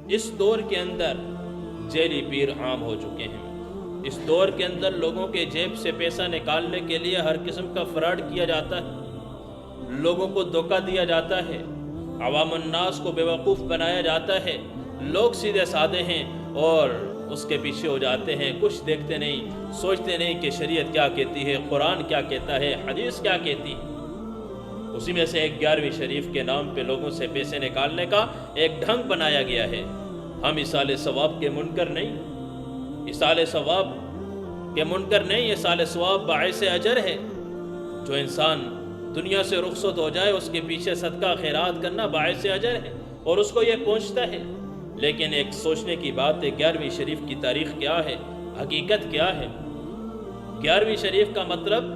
اس دور کے اندر جیلی پیر عام ہو چکے ہیں۔ اس دور کے اندر لوگوں کے جیب سے پیسہ نکالنے کے لیے ہر قسم کا فراڈ کیا جاتا ہے، لوگوں کو دھوکہ دیا جاتا ہے، عوام الناس کو بیوقوف بنایا جاتا ہے۔ لوگ سیدھے سادے ہیں اور اس کے پیچھے ہو جاتے ہیں، کچھ دیکھتے نہیں، سوچتے نہیں کہ شریعت کیا کہتی ہے، قرآن کیا کہتا ہے، حدیث کیا کہتی ہے۔ اسی میں سے ایک 11ویں شریف کے نام پہ لوگوں سے پیسے نکالنے کا ایک ڈھنگ بنایا گیا ہے۔ ہم ایصال ثواب کے منکر نہیں، ایصال ثواب کے منکر نہیں، ایصال ثواب باعث اجر ہے۔ جو انسان دنیا سے رخصت ہو جائے اس کے پیچھے صدقہ خیرات کرنا باعث اجر ہے اور اس کو یہ پہنچتا ہے۔ لیکن ایک سوچنے کی بات ہے، 11ویں شریف کی تاریخ کیا ہے، حقیقت کیا ہے؟ 11ویں شریف کا مطلب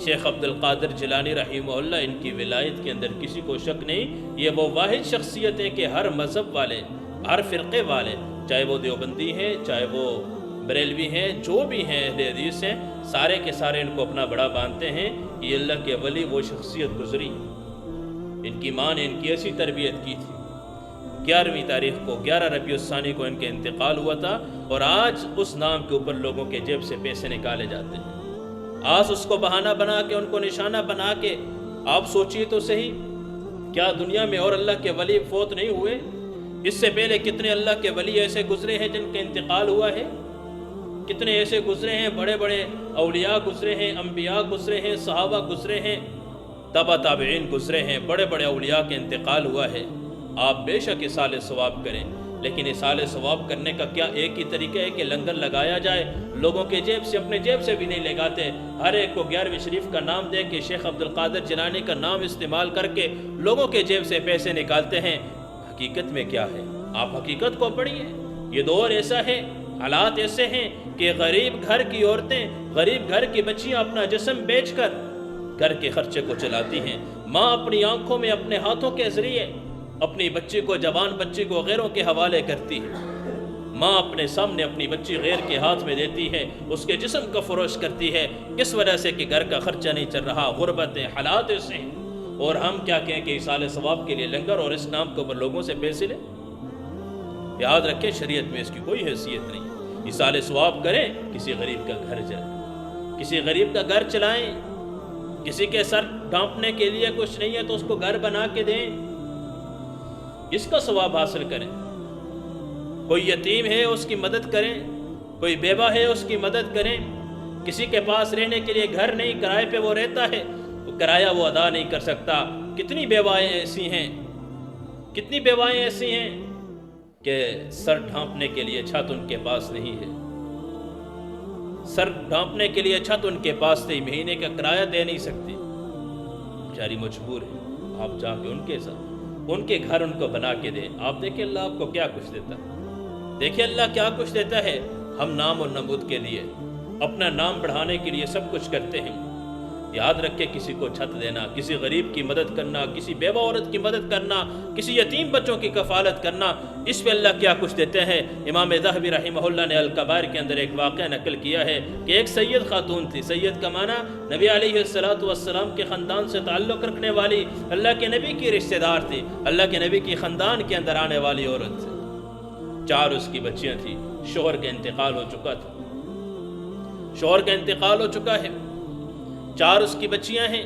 شیخ عبد القادر جیلانی رحمہ اللہ، ان کی ولایت کے اندر کسی کو شک نہیں۔ یہ وہ واحد شخصیت ہے کہ ہر مذہب والے، ہر فرقے والے، چاہے وہ دیوبندی ہیں، چاہے وہ بریلوی ہیں، جو بھی ہیں اہل حدیث ہیں، سارے کے سارے ان کو اپنا بڑا مانتے ہیں۔ یہ اللہ کے ولی وہ شخصیت گزری، ان کی ماں نے ان کی ایسی تربیت کی تھی۔ 11ویں تاریخ کو 11 ربیع الثانی کو ان کے انتقال ہوا تھا، اور آج اس نام کے اوپر لوگوں کے جیب سے پیسے نکالے جاتے ہیں۔ آج اس کو بہانہ بنا کے، ان کو نشانہ بنا کے، آپ سوچئے تو صحیح، کیا دنیا میں اور اللہ کے ولی فوت نہیں ہوئے؟ اس سے پہلے کتنے اللہ کے ولی ایسے گزرے ہیں جن کا انتقال ہوا ہے؟ کتنے ایسے گزرے ہیں، بڑے بڑے اولیاء گزرے ہیں، انبیاء گزرے ہیں، صحابہ گزرے ہیں، تبع تابعین گزرے ہیں، بڑے بڑے اولیاء کے انتقال ہوا ہے۔ آپ بے شک ایصال ثواب کریں، لیکن ایصال ثواب کرنے کا کیا ایک ہی طریقہ ہے کہ لنگر لگایا جائے؟ لوگوں کے جیب سے، اپنے جیب سے بھی نہیں لگاتے۔ ہر ایک کو 11ویں شریف کا نام دے کے، شیخ عبد القادر جیلانی کا نام استعمال کر کے لوگوں کے جیب سے پیسے نکالتے ہیں۔ حقیقت میں کیا ہے؟ آپ حقیقت کو پڑھیے۔ یہ دور ایسا ہے، حالات ایسے ہیں کہ غریب گھر کی عورتیں، غریب گھر کی بچیاں اپنا جسم بیچ کر گھر کے خرچے کو چلاتی ہیں۔ ماں اپنی آنکھوں میں، اپنے ہاتھوں کے ذریعے اپنی بچی کو، جوان بچی کو غیروں کے حوالے کرتی ہے۔ ماں اپنے سامنے اپنی بچی غیر کے ہاتھ میں دیتی ہے، اس کے جسم کو فروش کرتی ہے، کس وجہ سے کہ گھر کا خرچہ نہیں چل رہا، غربت ہے، حالات ایسے ہیں۔ اور ہم کیا کہیں کہ ایصال ثواب کے لیے لنگر اور اس نام کے اوپر لوگوں سے پیسے لیں؟ یاد رکھیں، شریعت میں اس کی کوئی حیثیت نہیں۔ ایصال ثواب کریں، کسی غریب کا گھر چلائیں، کسی غریب کا گھر چلائیں، کسی کے سر ڈھانپنے کے لیے کچھ نہیں ہے تو اس کو گھر بنا کے دیں، اس کا ثواب حاصل کریں۔ کوئی یتیم ہے اس کی مدد کریں، کوئی بیوہ ہے اس کی مدد کریں۔ کسی کے پاس رہنے کے لیے گھر نہیں، کرائے پہ وہ رہتا ہے، وہ کرایہ وہ ادا نہیں کر سکتا۔ کتنی بیوائیں ایسی ہیں، کتنی بیوائیں ایسی ہیں کہ سر ڈھانپنے کے لیے چھت ان کے پاس نہیں ہے، سر ڈھانپنے کے لیے چھت ان کے پاس نہیں، مہینے کا کرایہ دے نہیں سکتی، بیچاری مجبور ہے۔ آپ جا کے ان کے ساتھ، ان کے گھر ان کو بنا کے دیں۔ آپ دیکھیں اللہ آپ کو کیا کچھ دیتا ہے، دیکھیں اللہ کیا کچھ دیتا ہے۔ ہم نام و نمود کے لیے، اپنا نام بڑھانے کے لیے سب کچھ کرتے ہیں۔ یاد رکھے، کسی کو چھت دینا، کسی غریب کی مدد کرنا، کسی بیوہ عورت کی مدد کرنا، کسی یتیم بچوں کی کفالت کرنا، اس پہ اللہ کیا کچھ دیتے ہیں۔ امام ذہبی رحمہ اللہ نے الکبائر کے اندر ایک واقعہ نقل کیا ہے کہ ایک سید خاتون تھی۔ سید کا معنی نبی علیہ السلام کے خاندان سے تعلق رکھنے والی، اللہ کے نبی کی رشتہ دار تھی، اللہ کے نبی کی خاندان کے اندر آنے والی عورت تھی۔ 4 اس کی بچیاں تھیں، شوہر کا انتقال ہو چکا تھا، شوہر کا انتقال ہو چکا ہے، 4 اس کی بچیاں ہیں،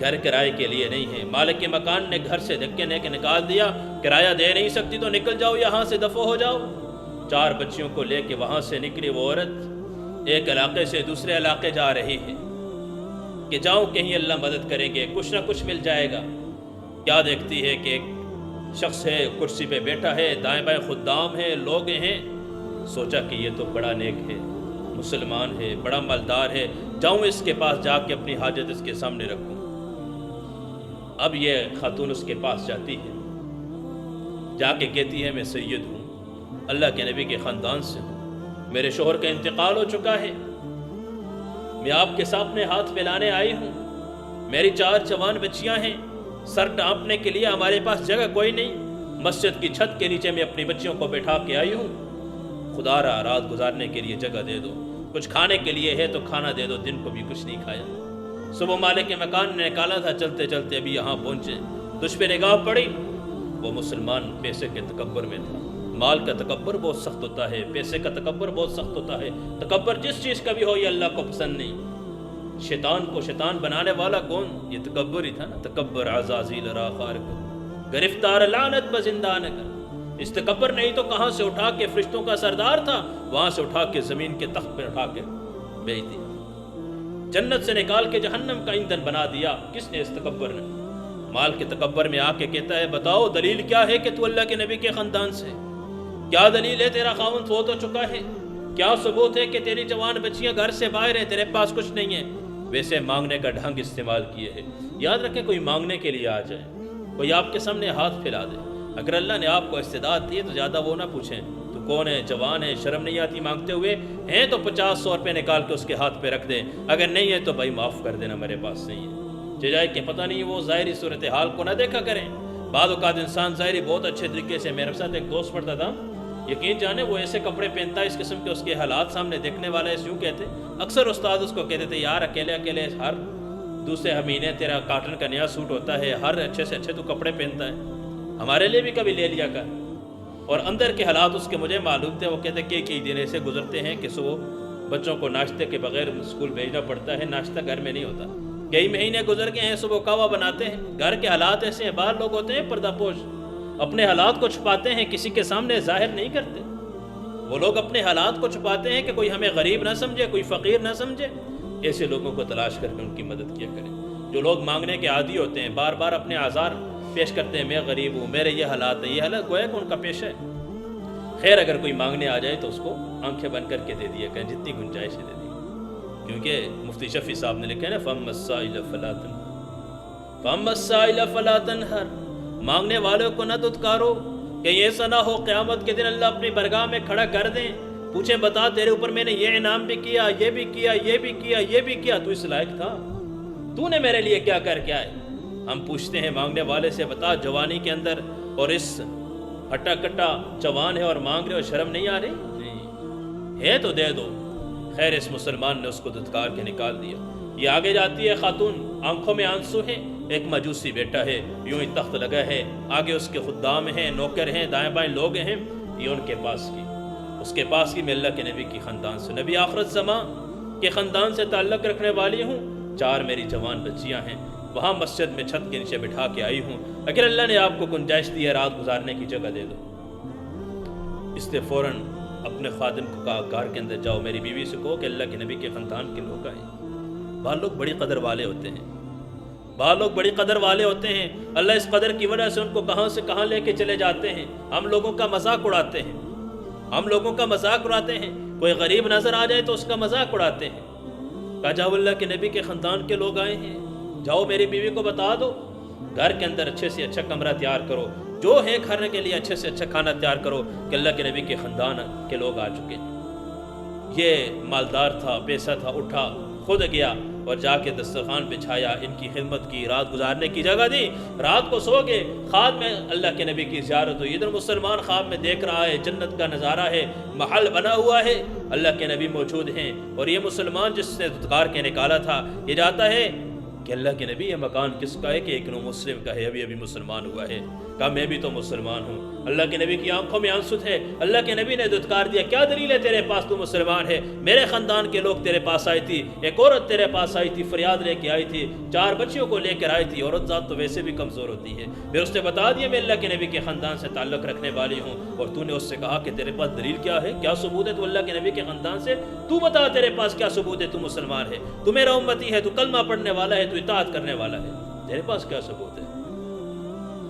گھر کرائے کے لیے نہیں ہے۔ مالک مکان نے گھر سے دھکے دے کے نکال دیا، کرایہ دے نہیں سکتی تو نکل جاؤ، یہاں سے دفع ہو جاؤ۔ 4 بچیوں کو لے کے وہاں سے نکلی وہ عورت، ایک علاقے سے دوسرے علاقے جا رہی ہے کہ جاؤں کہیں اللہ مدد کریں گے، کچھ نہ کچھ مل جائے گا۔ کیا دیکھتی ہے کہ ایک شخص ہے، کرسی پہ بیٹھا ہے، دائیں بائیں خدام ہیں، لوگ ہیں۔ سوچا کہ یہ تو بڑا نیک ہے، مسلمان ہے، بڑا مالدار ہے، جاؤں اس کے پاس جا کے اپنی حاجت اس کے سامنے رکھوں۔ اب یہ خاتون اس کے پاس جاتی ہے، جا کے کہتی ہے میں سید ہوں، اللہ کے نبی کے خاندان سے ہوں، میرے شوہر کا انتقال ہو چکا ہے، میں آپ کے سامنے ہاتھ پھیلانے آئی ہوں، میری 4 جوان بچیاں ہیں، سر ڈھانپنے کے لیے ہمارے پاس جگہ کوئی نہیں، مسجد کی چھت کے نیچے میں اپنی بچیوں کو بٹھا کے آئی ہوں، خدا را رات گزارنے کے لیے جگہ دے دو، کچھ کھانے کے لیے ہے تو کھانا دے دو، دن کو بھی کچھ نہیں کھایا۔ صبح مالک مکان نے نکالا تھا، چلتے چلتے ابھی یہاں پہنچے، تجھ پہ نگاہ پڑی، وہ مسلمان پیسے کے تکبر میں تھا۔ مال کا تکبر بہت سخت ہوتا ہے، پیسے کا تکبر بہت سخت ہوتا ہے۔ تکبر جس چیز کا بھی ہو یہ اللہ کو پسند نہیں۔ شیطان کو شیطان بنانے والا کون؟ یہ تکبر ہی تھا نا۔ تکبر عزازیل را خار کو گرفتار لعنت بزندان کر۔ اس تکبر نے ہی تو کہاں سے اٹھا کے فرشتوں کا سردار تھا، وہاں سے اٹھا کے زمین کے تخت پہ اٹھا کے بھیج دیا، جنت سے نکال کے جہنم کا ایندھن بنا دیا۔ کس نے؟ اس تکبر نے۔ مال کے تکبر میں آ کے کہتا ہے بتاؤ دلیل کیا ہے کہ تو اللہ کے نبی کے خاندان سے؟ کیا دلیل ہے تیرا خاوند فوت ہو چکا ہے؟ کیا ثبوت ہے کہ تیری جوان بچیاں گھر سے باہر ہیں، تیرے پاس کچھ نہیں ہے؟ ویسے مانگنے کا ڈھنگ استعمال کیے ہے۔ یاد رکھیں کوئی مانگنے کے لیے آ جائے، کوئی آپ کے سامنے ہاتھ پھیلا دے، اگر اللہ نے آپ کو استعداد دی ہے تو زیادہ وہ نہ پوچھیں تو کون ہے، جوان ہے، شرم نہیں آتی مانگتے ہوئے؟ ہیں تو 50-100 روپے نکال کے اس کے ہاتھ پہ رکھ دیں، اگر نہیں ہے تو بھائی معاف کر دینا، میرے پاس نہیں ہے۔ جائے کہ پتہ نہیں وہ ظاہری صورتحال کو نہ دیکھا کریں۔ بعض اوقات انسان ظاہری بہت اچھے طریقے سے، میرے ساتھ ایک دوست پڑھتا تھا، یقین جانے وہ ایسے کپڑے پہنتا ہے اس قسم کے، اس کے حالات سامنے دیکھنے والا ہے، یوں کہتے اکثر استاد اس کو کہتے تھے یار اکیلے اکیلے ہر دوسرے مہینے تیرا کاٹن کا نیا سوٹ ہوتا ہے، ہر اچھے سے اچھے تو کپڑے پہنتا ہے، ہمارے لیے بھی کبھی لے لیا کر۔ اور اندر کے حالات اس کے مجھے معلوم تھے۔ وہ کہتے کہ کئی دن ایسے گزرتے ہیں کہ صبح بچوں کو ناشتے کے بغیر اسکول بھیجنا پڑتا ہے، ناشتہ گھر میں نہیں ہوتا، کئی مہینے گزر گئے ہیں، صبح کہوا بناتے ہیں، گھر کے حالات ایسے ہیں۔ باہر لوگ ہوتے ہیں پردہ پوش، اپنے حالات کو چھپاتے ہیں، کسی کے سامنے ظاہر نہیں کرتے۔ وہ لوگ اپنے حالات کو چھپاتے ہیں کہ کوئی ہمیں غریب نہ سمجھے، کوئی فقیر نہ سمجھے۔ ایسے لوگوں کو تلاش کر کے ان کی مدد کیا کریں۔ جو لوگ مانگنے کے عادی ہوتے ہیں، بار بار اپنے آزار پیش کرتے ہیں، میں غریب ہوں، میرے یہ حالات ہیں، یہ حالات گویا کہ ان کا پیشہ ہے۔ خیر اگر کوئی مانگنے آ جائے تو اس کو آنکھیں بند کر کے دے دیا کریں، جتنی گنجائش ہے دے دی، کیونکہ مفتی شفیع صاحب نے لکھا ہے نا فَأَمَّا السَّائِلَ فَلَا تَنْهَرْ، مانگنے والوں کو نہ دھتکارو، کہیں ایسا نہ ہو قیامت کے دن اللہ اپنی برگاہ میں کھڑا کر دیں، پوچھیں بتا تیرے اوپر میں نے یہ انعام بھی کیا، یہ بھی کیا، یہ بھی کیا، یہ بھی کیا، تو اس لائق تھا؟ تو نے میرے لیے کیا کر کے آئے؟ ہم پوچھتے ہیں مانگنے والے سے بتا جوانی کے اندر اور اس ہٹا کٹا جوان ہے اور مانگ رہے اور شرم نہیں آ رہی؟ نہیں ہے تو دے دو۔ خیر اس مسلمان نے اس کو دھتکار کے نکال دیا۔ یہ آگے جاتی ہے خاتون، آنکھوں میں آنسو ہیں، ایک مجوسی بیٹا ہے، یوں ہی تخت لگا ہے، آگے اس کے خدام ہیں، نوکر ہیں، دائیں بائیں لوگ ہیں، یہ ان کے پاس کی، اس کے پاس کی میں اللہ کے نبی کی خاندان سے، نبی آخرت زمان کے خاندان سے تعلق رکھنے والی ہوں، 4 میری جوان بچیاں ہیں، وہاں مسجد میں چھت کے نیچے بٹھا کے آئی ہوں، اگر اللہ نے آپ کو گنجائش دی ہے رات گزارنے کی جگہ دے دو۔ اس نے فوراً اپنے خادم کو کہا گھر کے اندر جاؤ، میری بیوی سے کہو کہ اللہ کے نبی کے خاندان کے لوگ آئیں۔ بعض لوگ بڑی قدر والے ہوتے ہیں، بعض لوگ بڑی قدر والے ہوتے ہیں، اللہ اس قدر کی وجہ سے ان کو کہاں سے کہاں لے کے چلے جاتے ہیں۔ ہم لوگوں کا مذاق اڑاتے ہیں، ہم لوگوں کا مذاق اڑاتے ہیں، کوئی غریب نظر آ جائے تو اس کا مذاق اڑاتے ہیں۔ کہا جاؤ اللہ کے نبی کے خاندان کے لوگ آئے ہیں، جاؤ میری بیوی کو بتا دو، گھر کے اندر اچھے سے اچھا کمرہ تیار کرو، جو ہے کھانے کے لیے اچھے سے اچھا کھانا تیار کرو کہ اللہ کے نبی کے خاندان کے لوگ آ چکے ہیں۔ یہ مالدار تھا، پیسہ تھا، اٹھا خود گیا اور جا کے دسترخوان بچھایا، ان کی خدمت کی، رات گزارنے کی جگہ دی، رات کو سو گئے۔ خواب میں اللہ کے نبی کی زیارت ہوئی، ادھر مسلمان خواب میں دیکھ رہا ہے جنت کا نظارہ ہے، محل بنا ہوا ہے، اللہ کے نبی موجود ہیں، اور یہ مسلمان جس نے دھتکار کے نکالا تھا یہ جاتا ہے کہ اللہ کے نبی یہ مکان کس کا ہے؟ کہ ایک نو مسلم کا ہے، ابھی مسلمان ہوا ہے۔ کہا میں بھی تو مسلمان ہوں۔ اللہ کے نبی کی آنکھوں میں آنسو تھے، اللہ کے نبی نے دھتکار دیا، کیا دلیل ہے تیرے پاس تو مسلمان ہے؟ میرے خاندان کے لوگ تیرے پاس آئی تھی، ایک عورت تیرے پاس آئی تھی، فریاد لے کے آئی تھی، 4 بچیوں کو لے کر آئی تھی، عورت ذات تو ویسے بھی کمزور ہوتی ہے، پھر اس نے بتا دیا میں اللہ کے نبی کے خاندان سے تعلق رکھنے والی ہوں، اور تو نے اس سے کہا کہ تیرے پاس دلیل کیا ہے، کیا ثبوت ہے تو اللہ کے نبی کے خاندان سے؟ تو بتا تیرے پاس کیا ثبوت ہے تو مسلمان ہے، تو میرا امتی ہے، تو کلمہ پڑھنے والا ہے، تو اطاعت کرنے والا ہے، تیرے پاس کیا ثبوت ہے؟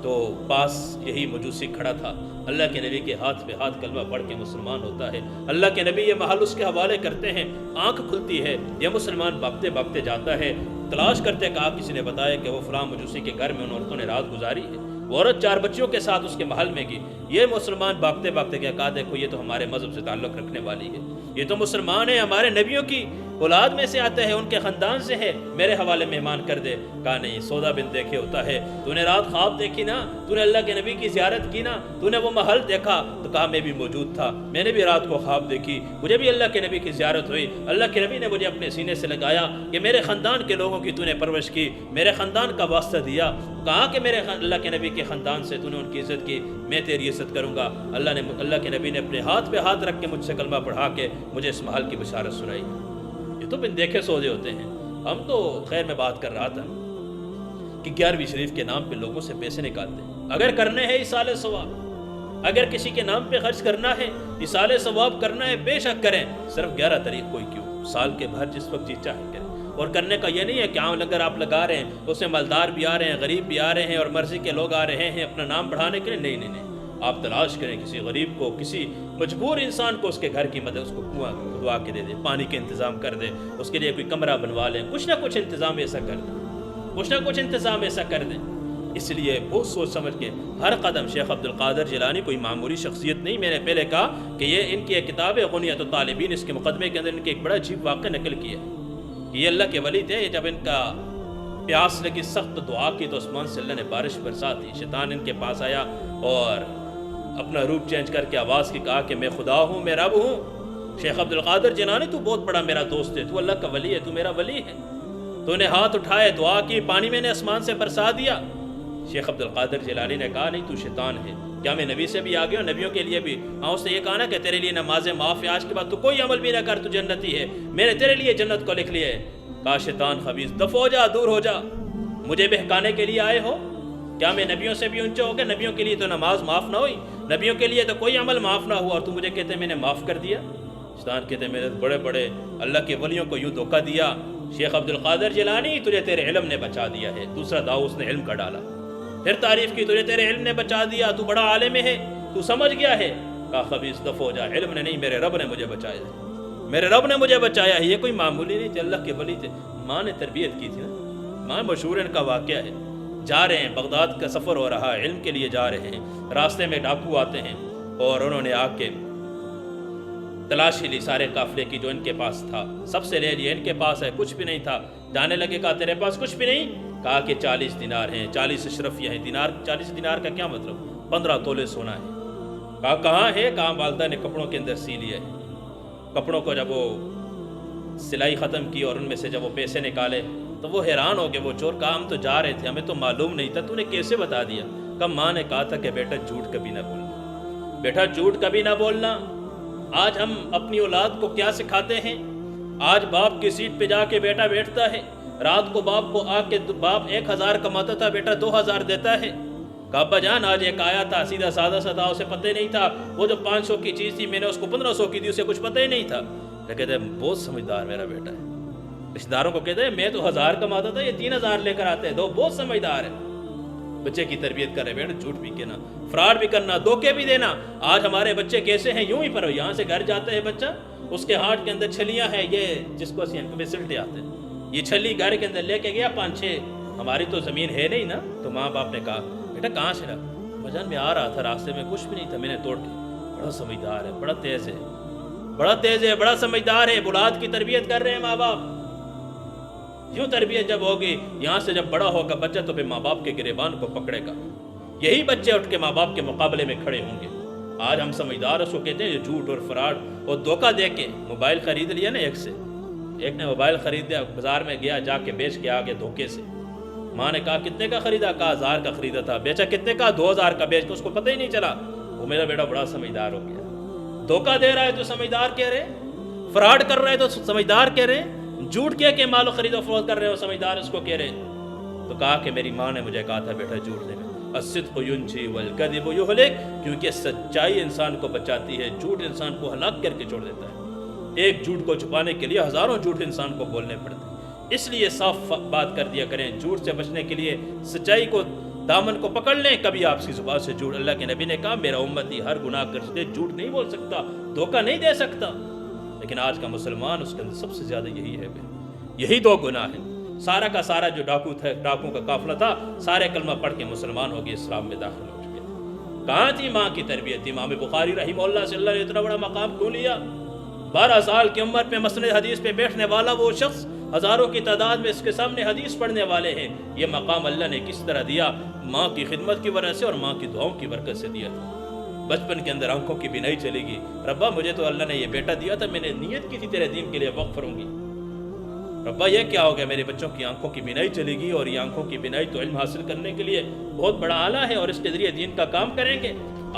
تو پاس یہی مجوسی کھڑا تھا، اللہ کے نبی کے ہاتھ پہ ہاتھ کلمہ پڑھ کے مسلمان ہوتا ہے، اللہ کے نبی یہ محل اس کے حوالے کرتے ہیں، آنکھ کھلتی ہے، یہ مسلمان بھاگتے بھاگتے جاتا ہے، تلاش کرتے کہا کسی نے بتایا کہ وہ فلاں مجوسی کے گھر میں ان عورتوں نے رات گزاری ہے، وہ عورت 4 بچیوں کے ساتھ اس کے محل میں گئی، یہ مسلمان بھاگتے بھاگتے کہا دیکھو یہ تو ہمارے مذہب سے تعلق رکھنے والی ہے، یہ تو مسلمان ہے، ہمارے نبیوں کی اولاد میں سے آتا ہے، ان کے خاندان سے ہے، میرے حوالے مہمان کر دے۔ کہا نہیں، سودا بن دیکھے ہوتا ہے، تو نے رات خواب دیکھی نا، تو نے اللہ کے نبی کی زیارت کی نا، تو نے وہ محل دیکھا؟ تو کہا میں بھی موجود تھا، میں نے بھی رات کو خواب دیکھی، مجھے بھی اللہ کے نبی کی زیارت ہوئی، اللہ کے نبی نے مجھے اپنے سینے سے لگایا کہ میرے خاندان کے لوگوں کی تو نے پرورش کی، میرے خاندان کا واسطہ دیا۔ کہا کہ میرے اللہ کے نبی کے خاندان سے تو نے ان کی عزت کی، میں تیری عزت کروں گا۔ اللہ کے نبی نے اپنے ہاتھ پہ ہاتھ رکھ کے مجھ سے کلمہ پڑھا کے مجھے اس محل کی بشارت سنائی۔ یہ تو بن دیکھے سودے ہوتے ہیں۔ ہم تو خیر میں بات کر رہا تھا کہ 11ویں شریف کے نام پہ لوگوں سے پیسے نکالتے ہیں۔ اگر کرنے ہیں ایصال ثواب، اگر کسی کے نام پہ خرچ کرنا ہے، ایصال ثواب کرنا ہے، بے شک کریں، صرف 11 تاریخ کو ہی کیوں، سال کے بھر جس وقت جی چاہے کریں۔ اور کرنے کا یہ نہیں ہے کہ اگر آپ لگا رہے ہیں اس میں مالدار بھی آ رہے ہیں، غریب بھی آ رہے ہیں اور مرضی کے لوگ آ رہے ہیں اپنا نام بڑھانے کے لیے، نہیں، آپ تلاش کریں کسی غریب کو، کسی مجبور انسان کو، اس کے گھر کی مدد، اس کو کنواں کھدوا کے دے دیں، پانی کے انتظام کر دیں، اس کے لیے کوئی کمرہ بنوا لیں، کچھ نہ کچھ انتظام ایسا کر دیں، کچھ نہ کچھ انتظام ایسا کر دیں۔ اس لیے بہت سوچ سمجھ کے ہر قدم، شیخ عبدالقادر جیلانی کوئی معمولی شخصیت نہیں۔ میں نے پہلے کہا کہ یہ ان کی ایک کتاب ہے غنیۃ الطالبین، اس کے مقدمے کے اندر ان کے ایک بڑا عجیب واقعہ نقل کیا ہے کہ یہ اللہ کے ولی تھے، جب ان کا پیاس لگی، سخت دعا کی تو آسمان سے اللہ نے بارش برسا دی۔ شیطان ان کے پاس آیا اور اپنا روپ چینج کر کے آواز کی کہا کہ میں خدا ہوں، میں رب ہوں، شیخ عبدالقادر جیلانی تو بہت بڑا میرا دوست ہے، تو اللہ کا ولی ہے، تو میرا ولی ہے۔ تو نے ہاتھ اٹھائے، دعا کی، پانی میں نے آسمان سے برسا دیا۔ شیخ عبدالقادر جیلانی نے کہا نہیں، تو شیطان ہے، کیا میں نبی سے بھی آگے ہوں، نبیوں کے لیے بھی؟ ہاں، اس نے یہ کہا نا کہ تیرے لیے نمازیں معاف ہے، آج کے بعد تو کوئی عمل بھی نہ کر، تو جنتی ہے، میں نے تیرے لیے جنت کو لکھ لیا ہے۔ کہا شیطان خبیث، دفع ہو جا، دور ہو جا، مجھے بہکانے کے لیے آئے ہو؟ کیا میں نبیوں سے بھی اونچا ہو گیا؟ نبیوں کے لیے تو نماز معاف نہ ہوئی، نبیوں کے لیے تو کوئی عمل معاف نہ ہوا، اور تو مجھے کہتے ہیں میں نے معاف کر دیا؟ شیطان کہتے ہیں میں نے بڑے بڑے اللہ کے ولیوں کو یوں دھوکہ دیا۔ شیخ عبدالقادر جیلانی، تجھے تیرے علم نے بچا دیا ہے۔ دوسرا داؤ اس نے علم کا ڈالا، پھر تعریف کی، تجھے تیرے علم نے بچا دیا، تو بڑا عالم ہے، تو سمجھ گیا ہے۔ کہا خبیث، دفع ہو جا، علم نے نہیں، میرے رب نے مجھے بچایا ہے، میرے رب نے مجھے بچایا ہے۔ یہ کوئی معمولی نہیں تھے، اللہ کے ولی تھے، ماں نے تربیت کی تھی نا، ماں مشہور ان کا واقعہ ہے۔ جا رہے ہیں، بغداد کا سفر ہو رہا ہے، علم کے لیے جا رہے ہیں، راستے میں ڈاکو آتے ہیں اور انہوں نے آ کے تلاشی لی سارے قافلے کی جو ان کے پاس تھا، سب سے لے لیا، ان کے پاس ہے کچھ بھی نہیں تھا۔ جانے لگے، کہا تیرے پاس کچھ بھی نہیں؟ کہا کہ 40 دینار ہیں، 40 اشرفیہ ہیں۔ دینار، 40 دینار کا کیا مطلب؟ 15 تولے سونا ہے۔ کہا کہاں ہے؟ کہا والدہ نے کپڑوں کے اندر سی لیا ہے۔ کپڑوں کو جب وہ سلائی ختم کی اور ان میں سے جب وہ پیسے نکالے تو وہ حیران ہو گئے وہ چور۔ کہا ہم تو جا رہے تھے، ہمیں تو معلوم نہیں تھا، تو نے کیسے بتا دیا؟ کہا ماں نے کہا تھا کہ بیٹا جھوٹ کبھی نہ بولنا، بیٹا جھوٹ کبھی نہ بولنا۔ آج ہم اپنی اولاد کو کیا سکھاتے ہیں؟ آج باپ کی سیٹ پہ جا کے بیٹا بیٹھتا ہے، رات کو باپ کو آ کے باپ 1000 کماتا تھا، بیٹا 2000 دیتا ہے۔ کہا ابا جان آج ایک آیا تھا، سیدھا سادہ سا تھا، اسے پتہ ہی نہیں تھا، وہ جو 500 کی چیز تھی میں نے اس کو 1500 کی دی، اسے کچھ پتہ ہی نہیں تھا۔ کہتے ہیں بہت سمجھدار میرا بیٹا ہے۔ رشتہ داروں کو کہتے ہیں میں تو 1000 کماتا تھا، یہ 3000 لے کر آتے ہیں، دو بہت سمجھدار ہے۔ بچے کی تربیت کر رہے بیٹا، جھوٹ بھی کہنا، فراڈ بھی کرنا، دھوکے بھی دینا۔ آج ہمارے بچے کیسے ہیں؟ یوں ہی پر یہاں سے گھر جاتا ہے بچہ، اس کے ہاتھ کے اندر چھلیاں ہیں، یہ جس کو سلٹے آتے ہیں، یہ چھلی گھر کے اندر لے کے گیا 5-6، ہماری تو زمین ہے نہیں نا۔ تو ماں باپ نے کہا بیٹا کہاں سے رہا؟ بھجن میں آ رہا تھا، راستے میں کچھ بھی نہیں تھا، میں نے توڑ کے۔ بڑا سمجھدار ہے، بڑا تیز ہے، بڑا تیز ہے، بڑا سمجھدار ہے۔ اولاد کی تربیت کر رہے ہیں ماں باپ۔ یوں تربیت جب ہوگی، یہاں سے جب بڑا ہوگا بچہ تو پھر ماں باپ کے گریبان کو پکڑے گا، یہی بچے اٹھ کے ماں باپ کے مقابلے میں کھڑے ہوں گے۔ آج ہم سمجھدار اس کو کہتے ہیں یہ جھوٹ اور فراڈ اور دھوکہ دے کے موبائل خرید لیا نا ایک نے موبائل خرید لیا، بازار میں گیا، جا کے بیچ کے آگے دھوکے سے۔ ماں نے کہا کتنے کا خریدا؟ کہا 1000 کا خریدا تھا۔ بیچا کتنے کا؟ 2000 کا بیچ کے، اس کو پتہ ہی نہیں چلا۔ وہ میرا بیٹا بڑا سمجھدار ہو گیا۔ دھوکہ دے رہا ہے تو سمجھدار کہہ رہے، فراڈ کر رہا ہے تو سمجھدار کہہ رہے، جھوٹ کہہ کے مال و خرید و فروخت کر رہے ہو، سمجھدار اس کو کہہ رہے۔ تو کہا کہ میری ماں نے مجھے کہا تھا بیٹا جھوٹ دے، الصدق ینجی والکذب یہلک، کیونکہ سچائی انسان کو بچاتی ہے، جھوٹ انسان کو ہلاک کر کے چھوڑ دیتا ہے۔ ایک جھوٹ کو چھپانے کے لیے ہزاروں جھوٹ انسان کو بولنے پڑتے ہیں۔ اس لیے صاف بات کر دیا کریں، جھوٹ سے بچنے کے لیے سچائی کو دامن کو پکڑ لیں۔ کبھی آپ کی زبان سے جھوٹ، اللہ کے نبی نے کہا میرا امتی ہر گناہ کرتے جھوٹ نہیں بول سکتا، دھوکہ نہیں دے سکتا، لیکن آج کا مسلمان اس کے اندر سب سے زیادہ یہی ہے، یہی 2 گناہ ہیں۔ سارا کا سارا جو ڈاکو کا قافلہ تھا، سارے کلمہ پڑھ کے مسلمان ہو گئے، اسلام میں داخل ہو چکے تھے۔ کہاں تھی ماں کی تربیت؟ امام بخاری رحمہ اللہ سے اللہ نے اتنا بڑا مقام کیوں لیا؟ 12 سال کی عمر پہ مسند حدیث پہ بیٹھنے والا وہ شخص ہزاروں کی تعداد میں اس کے سامنے حدیث پڑھنے والے ہیں. یہ مقام اللہ نے کس طرح دیا؟ ماں کی خدمت کی وجہ سے اور ماں کی دعاؤں کی برکت سے دیا تھا. بچپن کے اندر آنکھوں کی بینائی چلے گی. ربا مجھے تو اللہ نے یہ بیٹا دیا تھا, میں نے نیت کی تھی تیرے دین کے لیے وقف کروں گی. ربا یہ کیا ہو گیا؟ میرے بچوں کی آنکھوں کی بینائی چلے گی, اور یہ آنکھوں کی بینائی تو علم حاصل کرنے کے لیے بہت بڑا آلہ ہے, اور اس کے ذریعے دین کا کام کریں گے.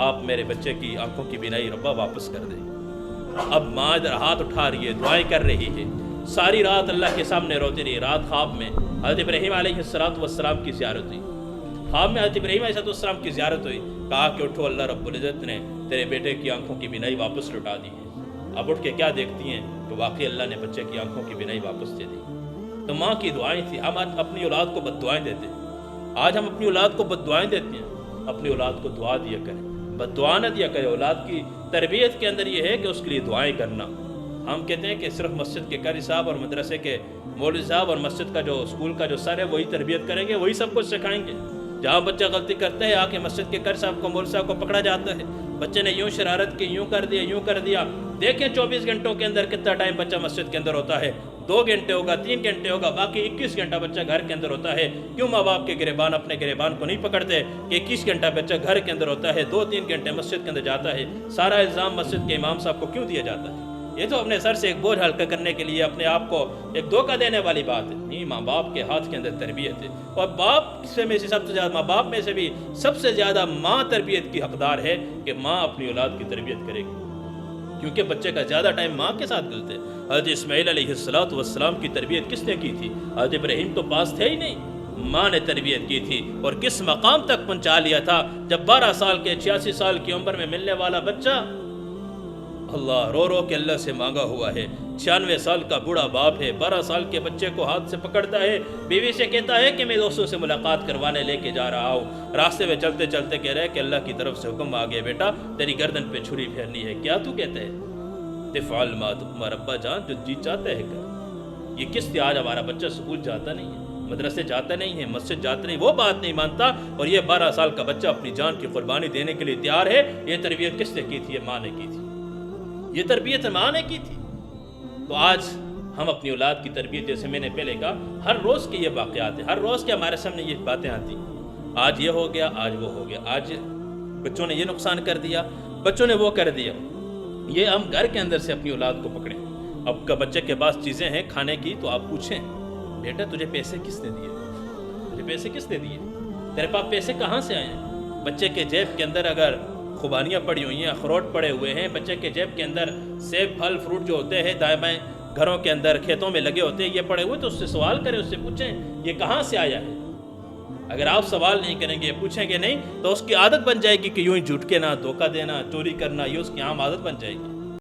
آپ میرے بچے کی آنکھوں کی بینائی ربا واپس کر دیں. اب ماں ادھر ہاتھ اٹھا رہی ہے, دعائیں کر رہی ہے, ساری رات اللہ کے سامنے روتی رہی. رات خواب میں حضرت ابراہیم علیہ السلام کی زیارت ہوئی. خواب میں حضرت ابراہیم علیہ السلام کی زیارت ہوئی. کہا کہ اٹھو, اللہ رب العزت نے تیرے بیٹے کی آنکھوں کی بینائی واپس لوٹا دی ہے. اب اٹھ کے کیا دیکھتی ہیں کہ واقعی اللہ نے بچے کی آنکھوں کی بینائی واپس دے دی. تو ماں کی دعائیں تھی. ہم آج اپنی اولاد کو بد دعائیں دیتے ہیں. آج ہم اپنی اولاد کو بد دعائیں دیتے ہیں. اپنی اولاد کو دعا دیا کریں, بد دعا نہ دیا کرے. اولاد کی تربیت کے اندر یہ ہے کہ اس کے لیے دعائیں کرنا. ہم کہتے ہیں کہ صرف مسجد کے قاری صاحب اور مدرسے کے مولوی صاحب اور مسجد کا جو اسکول کا جو سر ہے وہی تربیت کریں گے, وہی سب کچھ سکھائیں گے. جہاں بچہ غلطی کرتا ہے آ کے مسجد کے قاری صاحب کو مولوی صاحب کو پکڑا جاتا ہے. بچے نے یوں شرارت کی, یوں کر دیا, یوں کر دیا. دیکھیں 24 گھنٹوں کے اندر کتنا ٹائم بچہ مسجد کے اندر ہوتا ہے. 2 گھنٹے ہوگا, 3 گھنٹے ہوگا, باقی 21 گھنٹہ بچہ گھر کے اندر ہوتا ہے. کیوں ماں باپ کے گریبان اپنے گریبان کو نہیں پکڑتے کہ 21 گھنٹہ بچہ گھر کے اندر ہوتا ہے, 2-3 گھنٹے مسجد کے اندر جاتا ہے. سارا الزام مسجد کے امام صاحب کو کیوں دیا جاتا ہے؟ یہ تو اپنے سر سے ایک بوجھ ہلکا کرنے کے لیے اپنے آپ کو ایک دھوکہ دینے والی بات ہے. نہیں, ماں باپ کے ہاتھ کے اندر تربیت ہے, اور باپ سے میں سے سب سے زیادہ ماں باپ میں سے بھی سب سے زیادہ ماں تربیت کی حقدار ہے کہ ماں اپنی اولاد کی تربیت کرے گی, کیونکہ بچے کا زیادہ ٹائم ماں کے ساتھ گزرتے. حضرت اسماعیل علیہ السلام کی تربیت کس نے کی تھی؟ حضرت ابراہیم تو پاس تھے ہی نہیں, ماں نے تربیت کی تھی. اور کس مقام تک پہنچا لیا تھا جب 12 سال کے 86 سال کی عمر میں ملنے والا بچہ اللہ رو رو کے اللہ سے مانگا ہوا ہے. 96 سال کا بوڑھا باپ ہے, 12 سال کے بچے کو ہاتھ سے پکڑتا ہے, بیوی سے کہتا ہے کہ میں دوستوں سے ملاقات کروانے لے کے جا رہا ہوں. راستے میں چلتے چلتے کہہ رہے کہ اللہ کی طرف سے حکم آ گیا, بیٹا تیری گردن پہ چھری پھیرنی ہے. کیا تو کہتا ہے؟ تفعل ما تؤمر, ابا جان جو جی چاہتا ہے کر. یہ کس سے آج ہمارا بچہ اسکول جاتا نہیں ہے, مدرسے جاتا نہیں ہے, مسجد جاتا نہیں, وہ بات نہیں مانتا, اور یہ 12 سال کا بچہ اپنی جان کی قربانی دینے کے لیے تیار ہے. یہ تربیت کس نے کی تھی؟ یہ ماں نے کی تھی. یہ تربیت ماں نے کی تھی. تو آج ہم اپنی اولاد کی تربیت, جیسے میں نے پہلے کہا, ہر روز کے یہ واقعات ہیں, ہر روز کے ہمارے سامنے یہ باتیں آتی. آج یہ ہو گیا, آج وہ ہو گیا, آج بچوں نے یہ نقصان کر دیا, بچوں نے وہ کر دیا. یہ ہم گھر کے اندر سے اپنی اولاد کو پکڑیں. اب کا بچے کے پاس چیزیں ہیں کھانے کی, تو آپ پوچھیں بیٹا تجھے پیسے کس نے دیے؟ تجھے پیسے کس نے دیے؟ تیرے پاس پیسے کہاں سے آئے ہیں؟ بچے کے جیب کے اندر اگر خوبانیاں پڑی ہوئی ہیں, اخروٹ پڑے ہوئے ہیں, بچے کے جیب کے اندر سیب پھل فروٹ جو ہوتے ہیں دائیں بائیں گھروں کے اندر کھیتوں میں لگے ہوتے ہیں, یہ پڑے ہوئے, تو اس سے سوال کریں, اس سے پوچھیں یہ کہاں سے آیا ہے. اگر آپ سوال نہیں کریں گے, پوچھیں گے نہیں, تو اس کی عادت بن جائے گی کہ یوں ہی جھوٹ کے نہ, دھوکہ دینا, چوری کرنا, یہ اس کی عام عادت بن جائے گی.